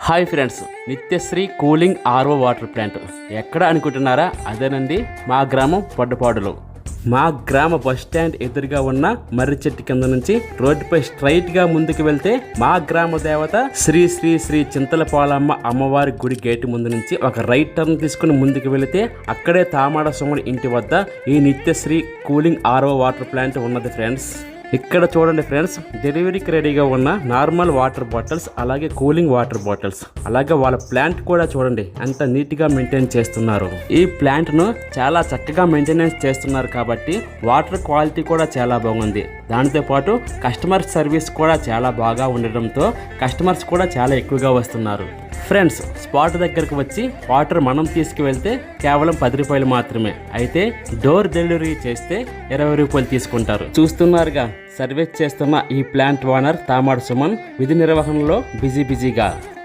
Hi friends, Nithyasree cooling RO water plant ఎక్కడ అనుకుంటున్నారా? అదేనండి, మా గ్రామం పొడ్డపాడులో. మా గ్రామ బస్ స్టాండ్ ఎదురుగా ఉన్న మర్రి చెట్టు కింద నుంచి రోడ్డుపై స్ట్రైట్గా ముందుకు వెళ్తే మా గ్రామ దేవత శ్రీ శ్రీ శ్రీ చింతలపాలమ్మ అమ్మవారి గుడి గేటు ముందు నుంచి ఒక రైట్ టర్న్ తీసుకుని ముందుకు వెళితే అక్కడే తామాడ సోముడి ఇంటి వద్ద ఈ Nithyasree cooling RO water plant ఉన్నది ఫ్రెండ్స్. ఇక్కడ చూడండి ఫ్రెండ్స్, డెలివరీకి రెడీగా ఉన్న నార్మల్ వాటర్ బాటిల్స్, అలాగే కూలింగ్ వాటర్ బాటిల్స్, అలాగే వాళ్ళ ప్లాంట్ కూడా చూడండి ఎంత నీట్గా మెయింటైన్ చేస్తున్నారు. ఈ ప్లాంట్ను చాలా చక్కగా మెయింటెనెన్స్ చేస్తున్నారు కాబట్టి వాటర్ క్వాలిటీ కూడా చాలా బాగుంది. దానితో పాటు కస్టమర్ సర్వీస్ కూడా చాలా బాగా ఉండడంతో కస్టమర్స్ కూడా చాలా ఎక్కువగా వస్తున్నారు. ఫ్రెండ్స్, స్పాట్ దగ్గరకు వచ్చి వాటర్ మనం తీసుకువెళ్తే కేవలం 10 రూపాయలు మాత్రమే, అయితే డోర్ డెలివరీ చేస్తే 20 రూపాయలు తీసుకుంటారు. చూస్తున్నారుగా, సర్వీస్ చేస్తున్న ఈ ప్లాంట్ ఓనర్ తామాడ సుమన్ విధి నిర్వహణలో బిజీగా.